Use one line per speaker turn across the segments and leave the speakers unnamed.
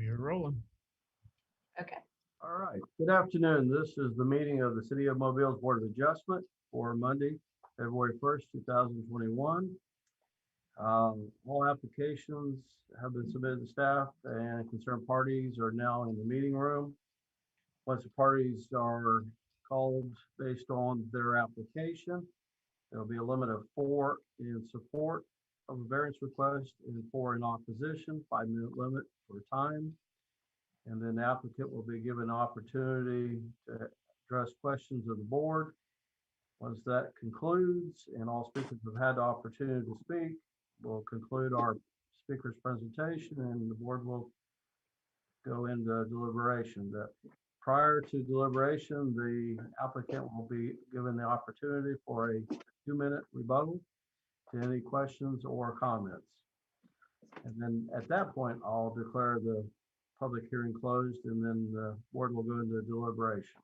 We are rolling.
Okay.
All right. Good afternoon. This is the meeting of the City of Mobile's Board of Adjustment for Monday, February 1st, 2021. All applications have been submitted to staff and concerned parties are now in the meeting room. Once the parties are called based on their application, there'll be a limit of 4 in support of a variance request and 4 in opposition, 5-minute limit for time. And then the applicant will be given an opportunity to address questions of the board. Once that concludes and all speakers have had the opportunity to speak, we'll conclude our speaker's presentation and the board will go into deliberation. Prior to deliberation, the applicant will be given the opportunity for a 2-minute rebuttal to any questions or comments. And then at that point, I'll declare the public hearing closed and then the board will go into deliberation.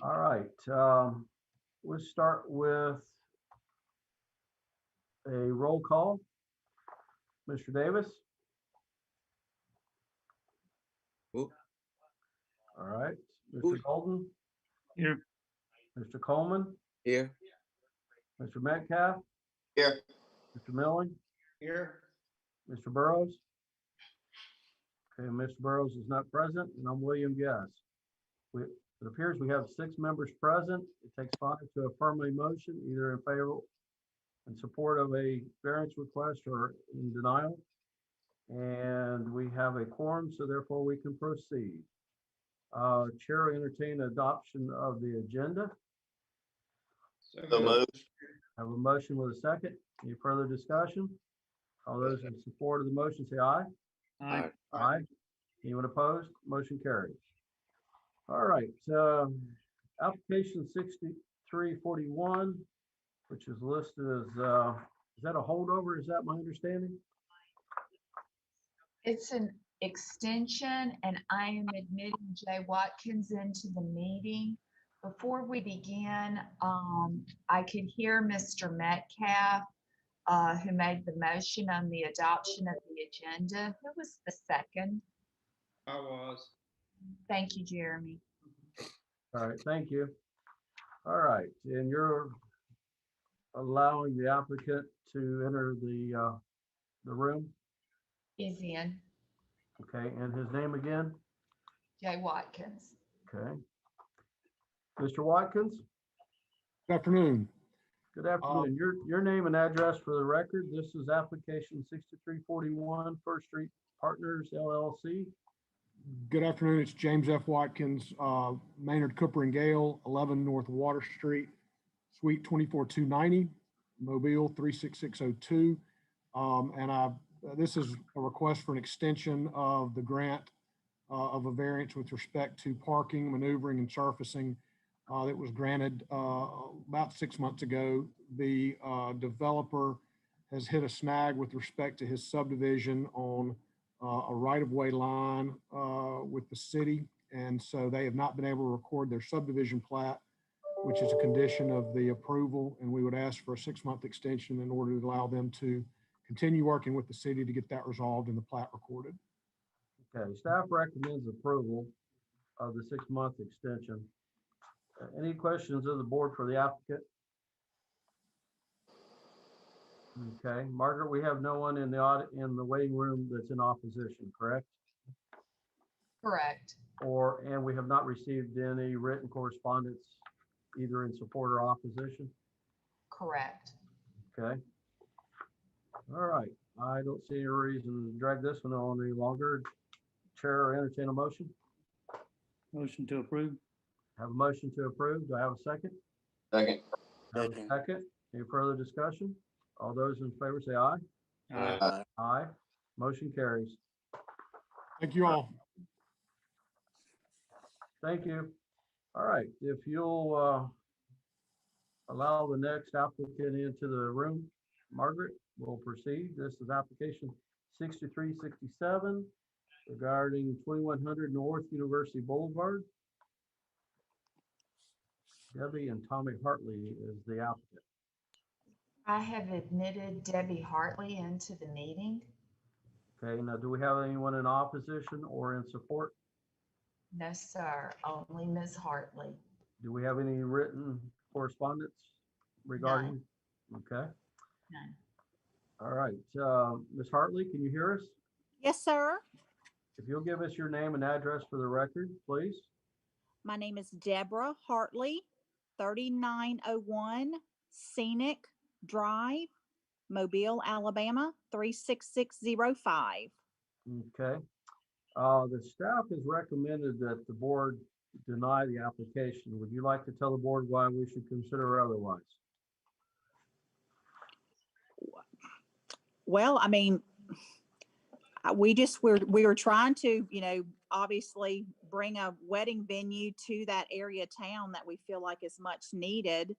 All right, we'll start with a roll call. Mr. Davis?
Oop.
All right, Mr. Golden?
Here.
Mr. Coleman?
Here.
Mr. Metcalf?
Here.
Mr. Milling?
Here.
Mr. Burrows? Okay, Mr. Burrows is not present, and I'm William Guess. It appears we have 6 members present. It takes 5 to affirm a motion, either in favor in support of a variance request or in denial. And we have a quorum, so therefore we can proceed. Chair will entertain adoption of the agenda.
So moved.
Have a motion with a second. Any further discussion? All those in support of the motion say aye.
Aye.
Aye. Anyone opposed? Motion carries. All right, application 6341, which is listed as, is that a holdover? Is that my understanding?
It's an extension and I am admitting Jay Watkins into the meeting. Before we begin, I could hear Mr. Metcalf, who made the motion on the adoption of the agenda. Who was the second?
I was.
Thank you, Jeremy.
All right, thank you. All right, and you're allowing the applicant to enter the room?
He's in.
Okay, and his name again?
Jay Watkins.
Okay. Mr. Watkins?
Good afternoon.
Good afternoon. Your name and address for the record. This is application 6341 First Street Partners LLC.
Good afternoon. It's James F. Watkins, Maynard, Cooper and Gale, 11 North Water Street, Suite 24290, Mobile 36602. This is a request for an extension of the grant of a variance with respect to parking, maneuvering, and surfacing that was granted about 6 months ago. The developer has hit a snag with respect to his subdivision on a right-of-way line with the city. And so they have not been able to record their subdivision plat, which is a condition of the approval. And we would ask for a 6-month extension in order to allow them to continue working with the city to get that resolved and the plat recorded.
Okay, staff recommends approval of the 6-month extension. Any questions of the board for the applicant? Okay, Margaret, we have no one in the waiting room that's in opposition, correct?
Correct.
And we have not received any written correspondence either in support or opposition?
Correct.
Okay. All right, I don't see any reason to drag this one on any longer. Chair, entertain a motion.
Motion to approve.
Have a motion to approve. Do I have a second?
Second.
Have a second. Any further discussion? All those in favor say aye.
Aye.
Aye. Motion carries.
Thank you all.
Thank you. All right, if you'll allow the next applicant into the room, Margaret, we'll proceed. This is application 6367 regarding 2100 North University Boulevard. Debbie and Tommy Hartley is the applicant.
I have admitted Debbie Hartley into the meeting.
Okay, now do we have anyone in opposition or in support?
No, sir, only Ms. Hartley.
Do we have any written correspondence regarding? Okay,
None.
all right. Ms. Hartley, can you hear us?
Yes, sir.
If you'll give us your name and address for the record, please.
My name is Deborah Hartley, 3901 Scenic Drive, Mobile, Alabama, 36605.
Okay. The staff has recommended that the board deny the application. Would you like to tell the board why we should consider otherwise?
Well, I mean, we were trying to, obviously bring a wedding venue to that area of town that we feel like is much needed.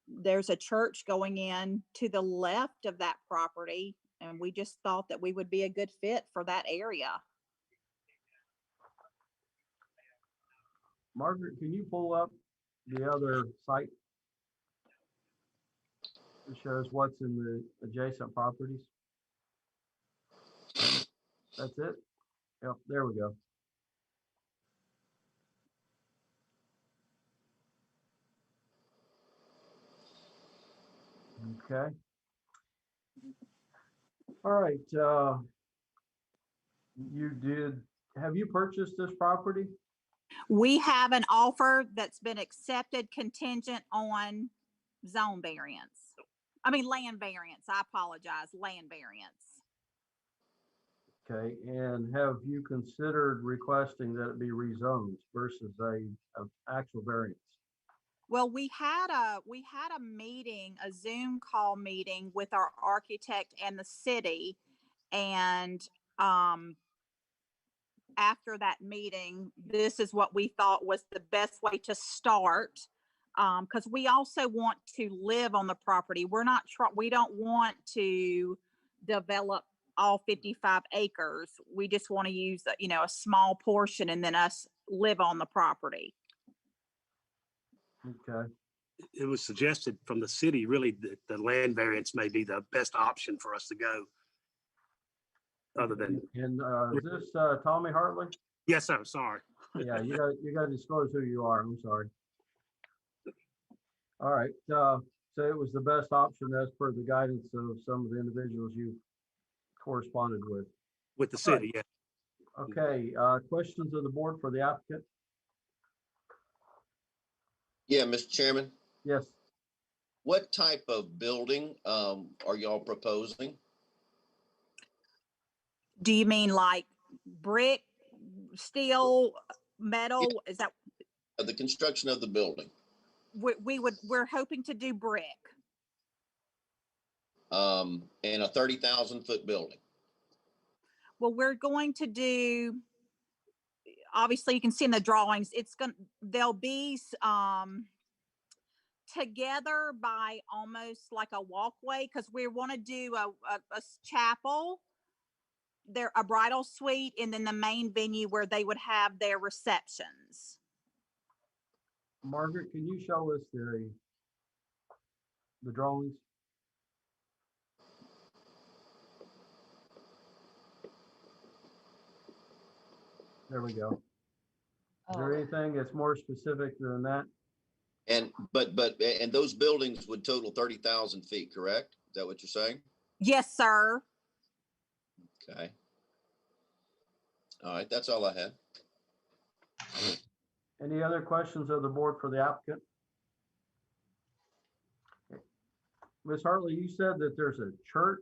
There's a church going in to the left of that property, and we just thought that we would be a good fit for that area.
Margaret, can you pull up the other site? It shows what's in the adjacent properties. That's it? Yep, there we go. Okay. All right, have you purchased this property?
We have an offer that's been accepted contingent on zone variance. I mean, land variance. I apologize, land variance.
Okay, and have you considered requesting that it be rezoned versus a actual variance?
Well, we had a meeting, a Zoom call meeting with our architect and the city. And after that meeting, this is what we thought was the best way to start. Because we also want to live on the property. We don't want to develop all 55 acres. We just want to use, a small portion and then us live on the property.
Okay,
It was suggested from the city, really, that the land variance may be the best option for us to go. Other than,
and is this Tommy Hartley?
yes, sir, sorry.
Yeah, you got to disclose who you are. I'm sorry. All right, so it was the best option as per the guidance of some of the individuals you corresponded with.
With the city, yeah.
Okay, questions of the board for the applicant?
Yeah, Mr. Chairman,
Yes,
what type of building are y'all proposing?
Do you mean like brick, steel, metal? Is that
The construction of the building,
we're hoping to do brick.
and a 30,000-foot building?
Well, we're going to do, obviously you can see in the drawings, they'll be together by almost like a walkway, because we want to do a chapel, a bridal suite, and then the main venue where they would have their receptions.
Margaret, can you show us the drawings? There we go. Is there
Oh,
anything that's more specific than that?
And those buildings would total 30,000 feet, correct? Is that what you're saying?
Yes, sir.
Okay. All right, that's all I had.
Any other questions of the board for the applicant? Ms. Hartley, you said that there's a church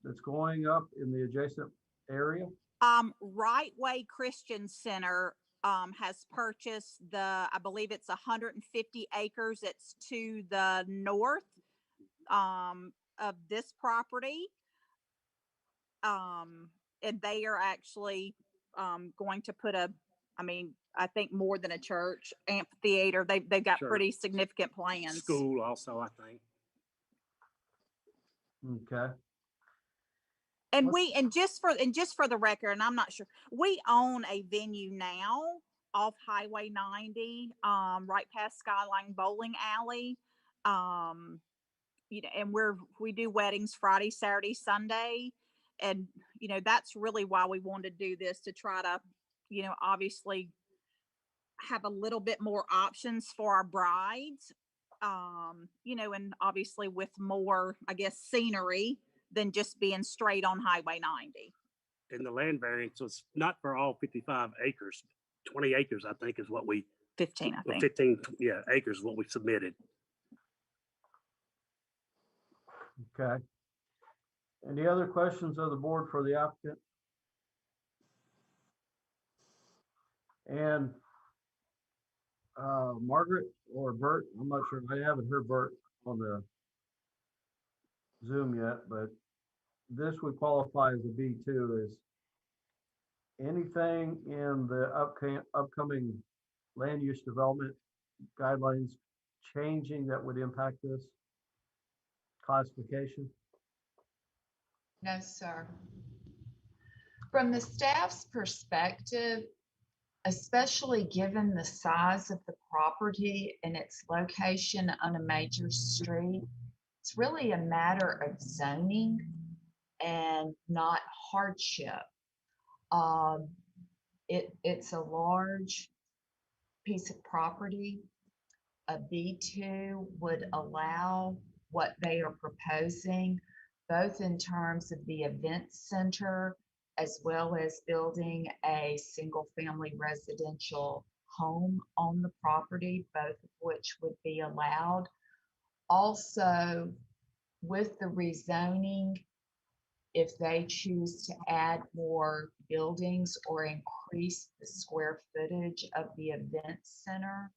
that's going up in the adjacent area?
Right Way Christian Center has purchased I believe it's 150 acres. It's to the north of this property. And they are actually going to put I think more than a church, amphitheater. They've got
Sure.
pretty significant plans.
School also, I think.
Okay,
And
Let's-
just for the record, and I'm not sure, we own a venue now off Highway 90, right past Skyline Bowling Alley. And we do weddings Friday, Saturday, Sunday. and, that's really why we wanted to do this, to try to, obviously have a little bit more options for our brides. And obviously with more, I guess, scenery than just being straight on Highway 90.
And the land variance was not for all 55 acres. 20 acres, I think, is what we,
15, I think.
15, yeah, acres is what we submitted.
Okay. Any other questions of the board for the applicant? And Margaret or Bert, I'm not sure, I haven't heard Bert on the Zoom yet, but this would qualify as a B2. Is anything in the upcoming land use development guidelines changing that would impact this classification?
No, sir. From the staff's perspective, especially given the size of the property and its location on a major street, it's really a matter of zoning and not hardship. It's a large piece of property. A B2 would allow what they are proposing, both in terms of the event center as well as building a single-family residential home on the property, both of which would be allowed. Also, with the rezoning, if they choose to add more buildings or increase the square footage of the event center,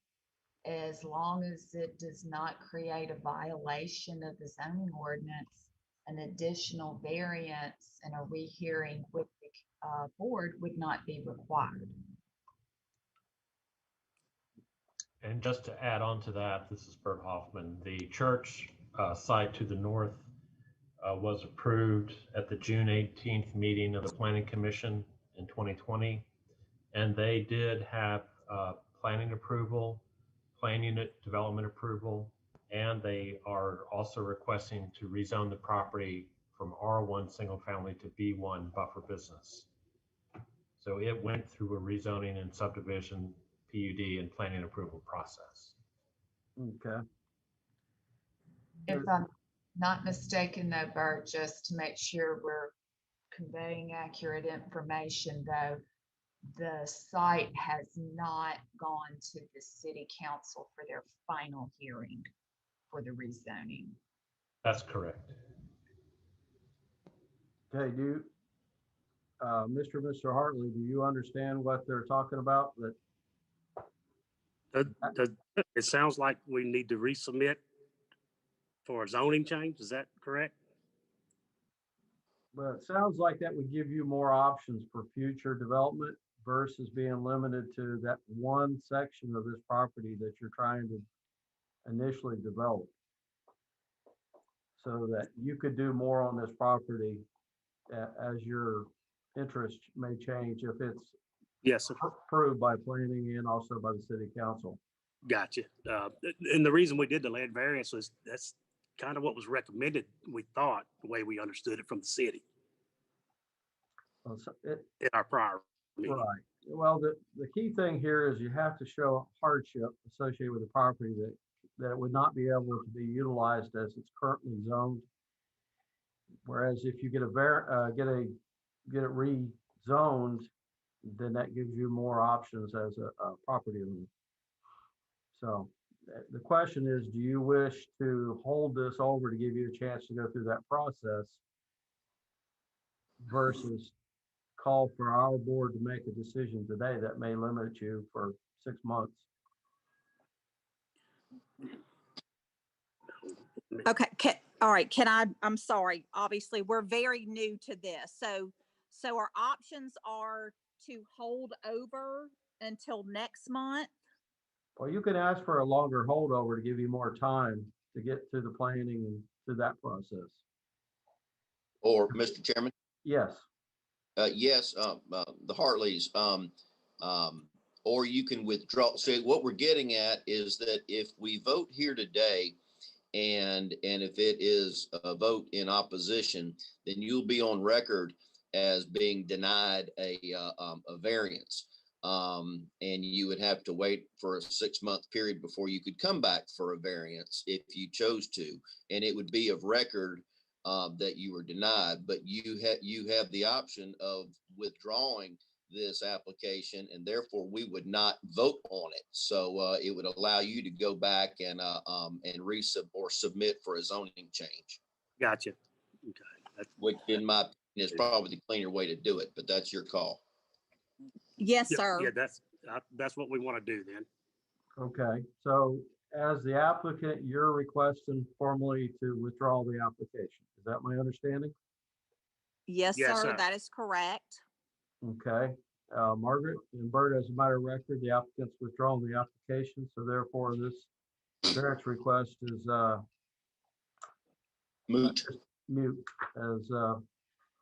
as long as it does not create a violation of the zoning ordinance, an additional variance and a rehearing with the board would not be required.
And just to add on to that, this is Bert Hoffman. The church site to the north was approved at the June 18th meeting of the Planning Commission in 2020. And they did have planning approval, plan unit development approval, and they are also requesting to rezone the property from R1 single family to B1 buffer business. So it went through a rezoning and subdivision, PUD, and planning approval process.
Okay.
If I'm not mistaken though, Bert, just to make sure we're conveying accurate information though, the site has not gone to the city council for their final hearing for the rezoning.
That's correct.
Okay, Mr. Hartley, do you understand what they're talking about?
It sounds like we need to resubmit for a zoning change. Is that correct?
Well, it sounds like that would give you more options for future development versus being limited to that one section of this property that you're trying to initially develop. So that you could do more on this property as your interest may change if it's
Yes, sir.
approved by planning and also by the city council.
Gotcha. And the reason we did the land variance was that's kind of what was recommended, we thought, the way we understood it from the city in our prior meeting.
Right. Well, the key thing here is you have to show hardship associated with the property that it would not be able to be utilized as it's currently zoned. Whereas if you get it rezoned, then that gives you more options as a property owner. So the question is, do you wish to hold this over to give you a chance to go through that process versus call for our board to make a decision today that may limit you for 6 months?
Okay, all right, I'm sorry, obviously, we're very new to this. So our options are to hold over until next month.
Well, you can ask for a longer holdover to give you more time to get through the planning and through that process.
Or, Mr. Chairman?
Yes.
Yes, the Hartleys, or you can withdraw. So what we're getting at is that if we vote here today And if it is a vote in opposition, then you'll be on record as being denied a variance. And you would have to wait for a 6-month period before you could come back for a variance if you chose to. And it would be of record that you were denied, but you have the option of withdrawing this application, and therefore we would not vote on it. So it would allow you to go back and submit for a zoning change,
Gotcha. Okay.
which in my opinion is probably the cleaner way to do it, but that's your call.
Yes,
Yeah,
sir.
that's what we want to do then.
Okay, so as the applicant, you're requesting formally to withdraw the application. Is that my understanding?
Yes,
Yes,
sir.
sir.
That is correct.
Okay, Margaret and Bert, as a matter of record, the applicant's withdrawn the application, so therefore this variance request is
Moot.
mute, as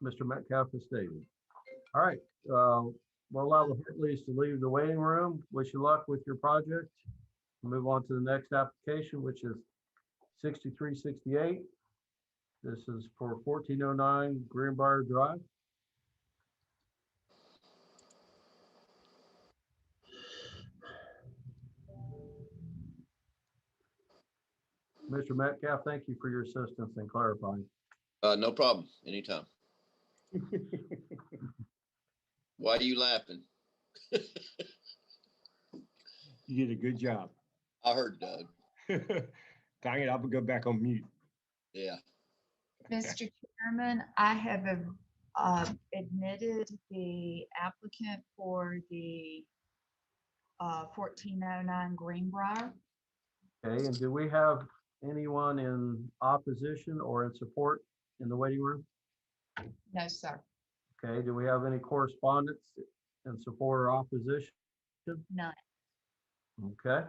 Mr. Metcalf has stated. All right, we'll allow the Hartleys to leave the waiting room. Wish you luck with your project. Move on to the next application, which is 6368. This is for 1409 Greenbrier Drive. Mr. Metcalf, thank you for your assistance in clarifying.
No problem. Anytime. Why are you laughing?
You did a good job.
I heard Doug.
Dang it, I'll go back on mute.
Yeah.
Mr. Chairman, I have admitted the applicant for the 1409 Greenbrier.
Okay, and do we have anyone in opposition or in support in the waiting room?
No, sir.
Okay, do we have any correspondence in support or opposition?
None.
Okay.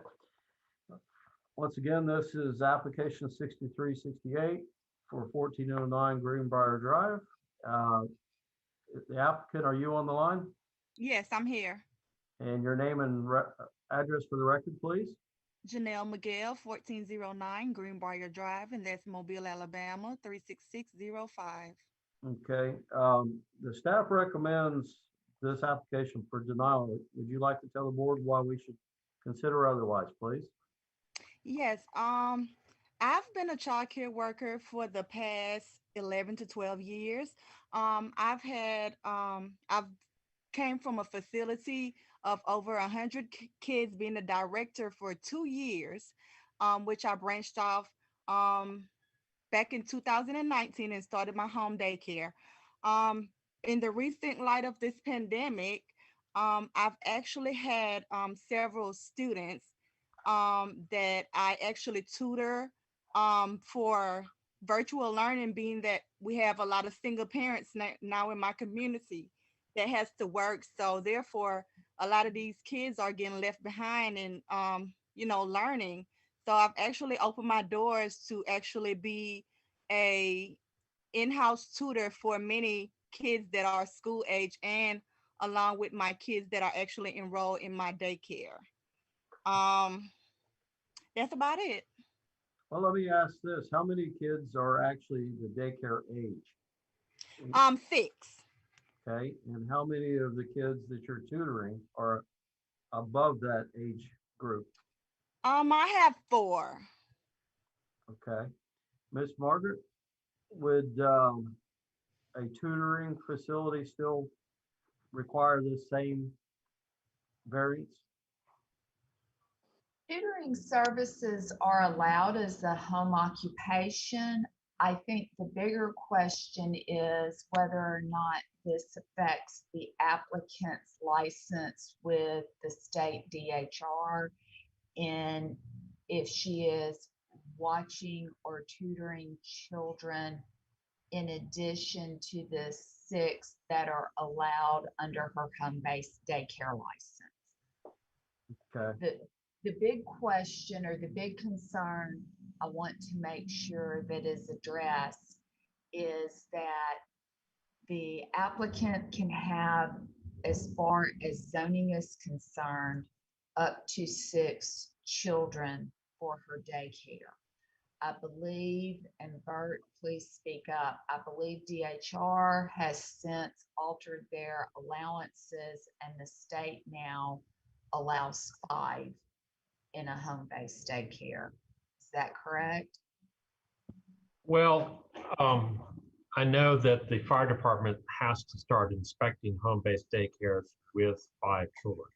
Once again, this is application 6368 for 1409 Greenbrier Drive. The applicant, are you on the line?
Yes, I'm here.
And your name and address for the record, please?
Janelle Miguel, 1409 Greenbrier Drive, and that's Mobile, Alabama, 36605.
Okay, the staff recommends this application for denial. Would you like to tell the board why we should consider otherwise, please?
Yes, I've been a child care worker for the past 11 to 12 years. I've came from a facility of over 100 kids, being a director for 2 years, which I branched off back in 2019 and started my home daycare. In the recent light of this pandemic, I've actually had several students that I actually tutor for virtual learning, being that we have a lot of single parents now in my community that has to work. So therefore, a lot of these kids are getting left behind in, learning. So I've actually opened my doors to actually be a in-house tutor for many kids that are school age, and along with my kids that are actually enrolled in my daycare. That's about it.
Well, let me ask this. How many kids are actually the daycare age?
6.
Okay, and how many of the kids that you're tutoring are above that age group?
I have 4.
Okay. Miss Margaret, would a tutoring facility still require the same variance?
Tutoring services are allowed as a home occupation. I think the bigger question is whether or not this affects the applicant's license with the state DHR, and if she is watching or tutoring children in addition to the 6 that are allowed under her home-based daycare license.
Okay.
The big question or the big concern I want to make sure that is addressed is that the applicant can have, as far as zoning is concerned, up to 6 children for her daycare. I believe, and Bert, please speak up, I believe DHR has since altered their allowances and the state now allows 5 in a home-based daycare. Is that correct?
Well, I know that the fire department has to start inspecting home-based daycares with 5 children.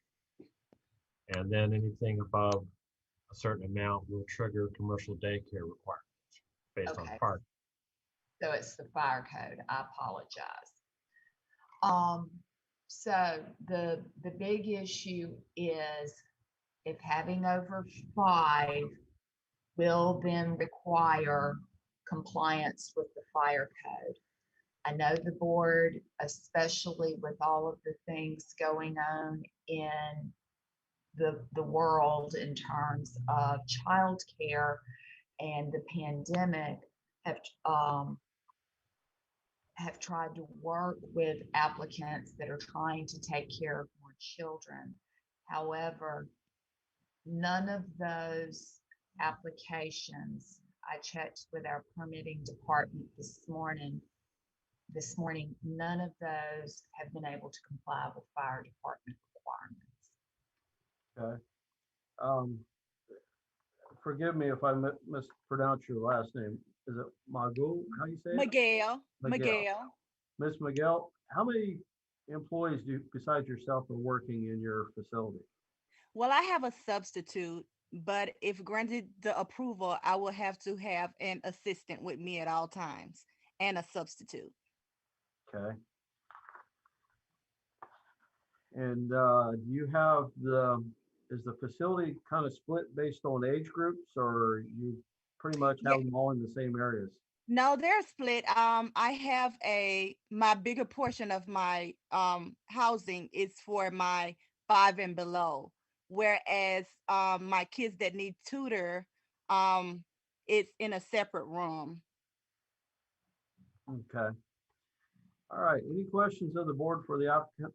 And then anything above a certain amount will trigger commercial daycare requirements based on
Okay.
fire.
So it's the fire code. I apologize. So the big issue is if having over 5 will then require compliance with the fire code. I know the board, especially with all of the things going on in the world in terms of childcare and the pandemic, have tried to work with applicants that are trying to take care of more children. However, none of those applications, I checked with our permitting department this morning, none of those have been able to comply with fire department requirements.
Okay. Forgive me if I mispronounce your last name. Is it Magul? How you say it?
Miguel.
Miss Miguel, how many employees besides yourself are working in your facility?
Well, I have a substitute, but if granted the approval, I will have to have an assistant with me at all times and a substitute.
Okay. And do you have is the facility kind of split based on age groups, or you pretty much have them all in the same areas?
No, they're split. I have my bigger portion of my housing is for my 5 and below, whereas my kids that need tutor, it's in a separate room.
Okay. All right. Any questions of the board for the applicant?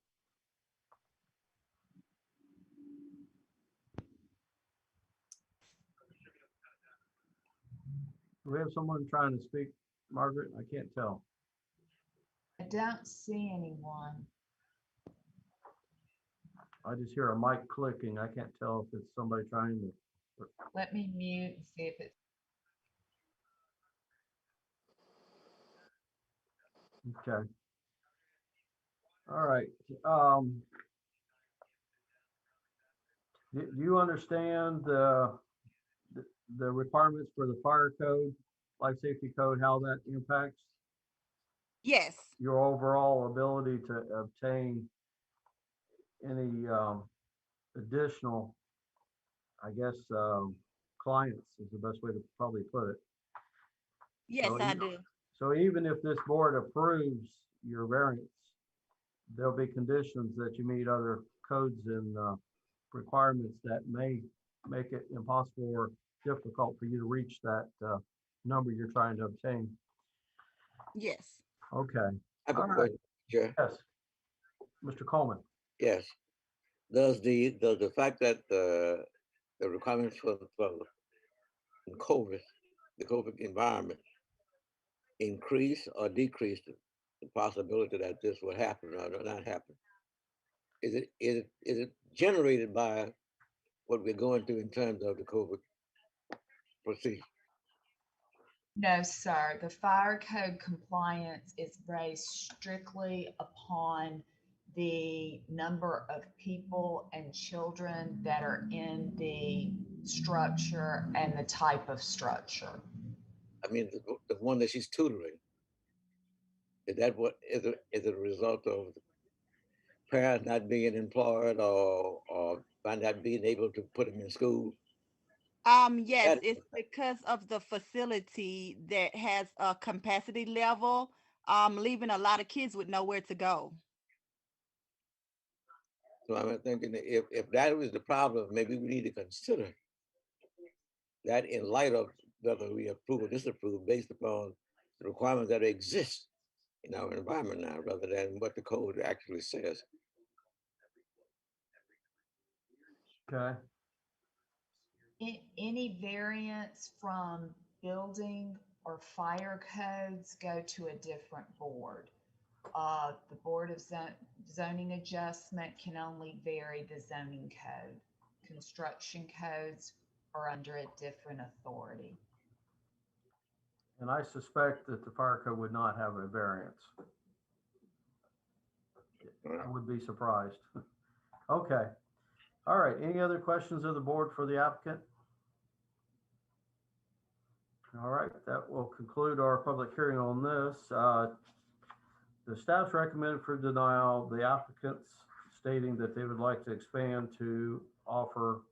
Do we have someone trying to speak, Margaret? I can't tell.
I don't see anyone.
I just hear a mic clicking. I can't tell if it's somebody trying to.
Let me mute and see if it's.
Okay. All right. Do you understand the requirements for the fire code, life safety code, how that impacts
Yes.
your overall ability to obtain any additional, I guess, clients is the best way to probably put it.
Yes,
So
I do.
So even if this board approves your variance, there'll be conditions that you meet other codes and requirements that may make it impossible or difficult for you to reach that number you're trying to obtain.
Yes.
Okay.
I have
All
a
right.
question, Chair.
Yes. Mr. Coleman.
Yes. Does the fact that the requirements for COVID, the COVID environment, increase or decrease the possibility that this will happen or not happen? Is it generated by what we're going through in terms of the COVID procedure?
No, sir. The fire code compliance is based strictly upon the number of people and children that are in the structure and the type of structure.
I mean, the one that she's tutoring, is that what is it a result of parents not being employed or by not being able to put them in school?
Yes, it's because of the facility that has a capacity level, leaving a lot of kids with nowhere to go.
So I'm thinking that if that was the problem, maybe we need to consider that in light of whether we approve or disapprove based upon the requirements that exist in our environment now, rather than what the code actually says.
Okay.
Any variance from building or fire codes go to a different board. The Board of Zoning Adjustment can only vary the zoning code. Construction codes are under a different authority.
And I suspect that the fire code would not have a variance. I would be surprised. Okay. All right. Any other questions of the board for the applicant? All right, that will conclude our public hearing on this. The staff's recommended for denial, the applicants stating that they would like to expand to offer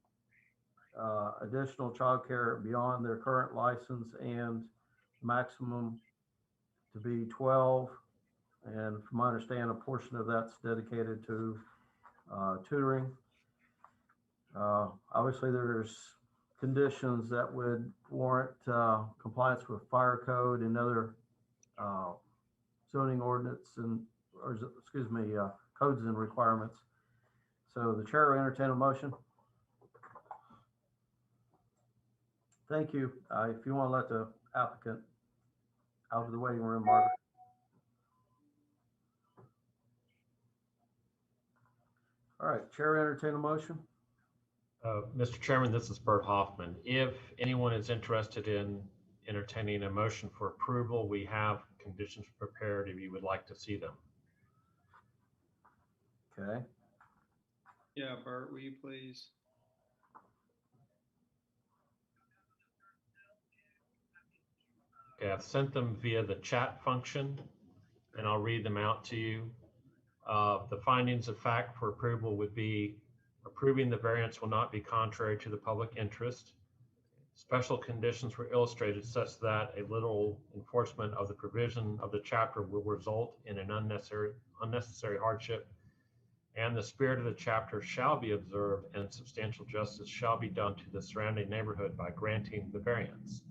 additional childcare beyond their current license and maximum to be 12. And from my understanding, a portion of that's dedicated to tutoring. Obviously, there's conditions that would warrant compliance with fire code and other zoning ordinance and, or excuse me, codes and requirements. So the chair will entertain a motion. Thank you. If you want to let the applicant out of the waiting room, Margaret. All right, chair will entertain a motion.
Mr. Chairman, this is Bert Hoffman. If anyone is interested in entertaining a motion for approval, we have conditions prepared if you would like to see them.
Okay.
Yeah, Bert, will you please?
Okay, I've sent them via the chat function, and I'll read them out to you. The findings of fact for approval would be approving the variance will not be contrary to the public interest. Special conditions were illustrated such that a literal enforcement of the provision of the chapter will result in an unnecessary hardship, and the spirit of the chapter shall be observed and substantial justice shall be done to the surrounding neighborhood by granting the variance.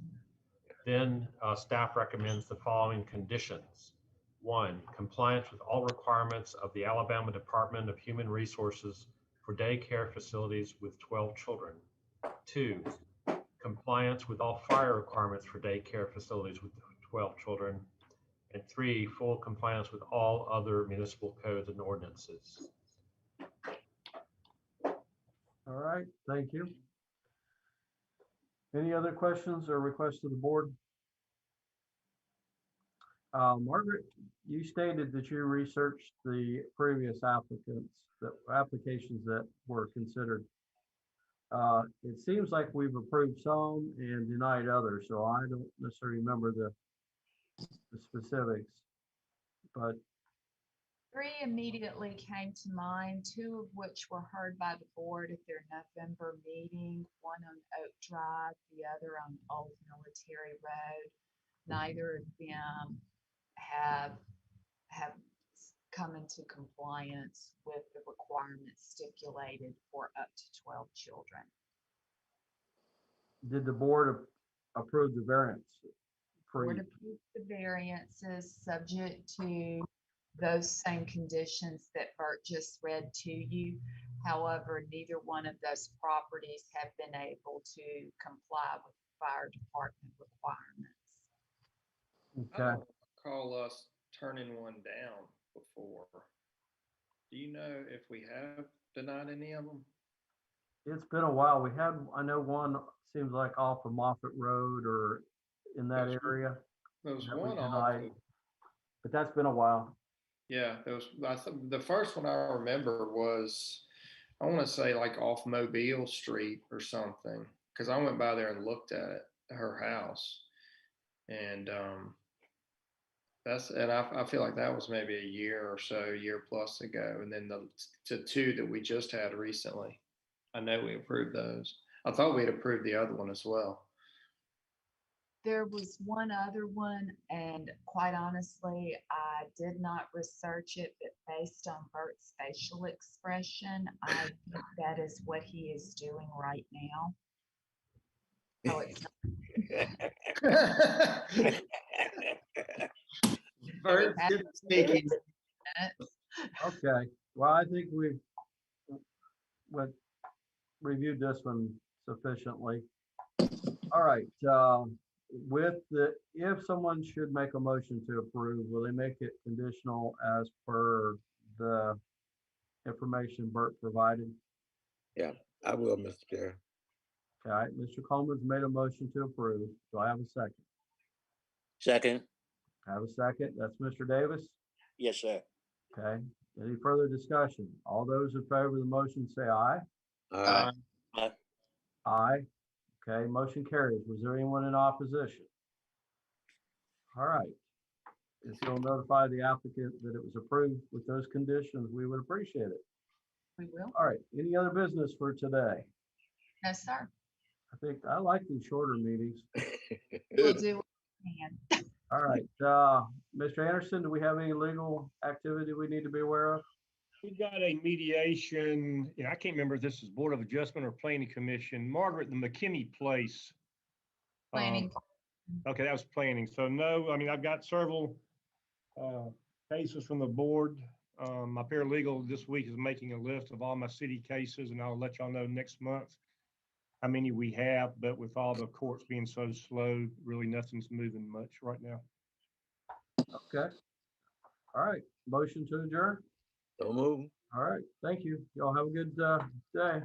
Then staff recommends the following conditions. 1, compliance with all requirements of the Alabama Department of Human Resources for daycare facilities with 12 children. 2, compliance with all fire requirements for daycare facilities with 12 children. And 3, full compliance with all other municipal codes and ordinances.
All right, thank you. Any other questions or requests of the board? Margaret, you stated that you researched the previous applications that were considered. It seems like we've approved some and denied others, so I don't necessarily remember the specifics, but
3 immediately came to mind, 2 of which were heard by the board at their November meeting, one on Oak Drive, the other on Old Military Road. Neither of them have come into compliance with the requirements stipulated for up to 12 children.
did the board approve the variance?
Board approved the variances subject to those same conditions that Bert just read to you. However, neither one of those properties have been able to comply with fire department requirements.
I
Okay,
don't recall us turning one down before. Do you know if we have denied any of them?
it's been a while. We had, I know one seems like off of Moffett Road or in that area.
There was
that we
one off.
denied, but that's been a while.
Yeah, there was. The first one I remember was, I want to say like off Mobile Street or something, because I went by there and looked at it, her house, and I feel like that was maybe a year or so, year plus ago, and then the 2 that we just had recently, I know we approved those. I thought we had approved the other one as well.
There was one other one, and quite honestly, I did not research it, but based on Bert's facial expression, I think that is what he is doing right now. So it's
Birds get sneaky.
Okay, well, I think we've reviewed this one sufficiently. All right, with the, if someone should make a motion to approve, will they make it conditional as per the information Bert provided?
I will, Mr. Chair.
All right, Mr. Coleman's made a motion to approve. Do I have a second?
Second.
I have a second. That's Mr. Davis.
Yes, sir.
Okay. Any further discussion? All those in favor of the motion say aye.
Aye.
Aye.
Aye. Okay, motion carries. Was there anyone in opposition? All right. If you'll notify the applicant that it was approved with those conditions, we would appreciate it.
We will.
All right, any other business for today?
No, sir.
I think I like these shorter meetings.
We'll do what we can.
All right, Mr. Anderson, do we have any legal activity we need to be aware of?
We got a mediation, I can't remember if this is Board of Adjustment or Planning Commission. Margaret, the McKinney Place.
Planning.
Okay, that was planning. So no, I mean, I've got several cases from the board. My paralegal this week is making a list of all my city cases, and I'll let y'all know next month how many we have, but with all the courts being so slow, really nothing's moving much right now.
Okay. All right, motion to adjourn.
Don't move.
All right, thank you. Y'all have a good day.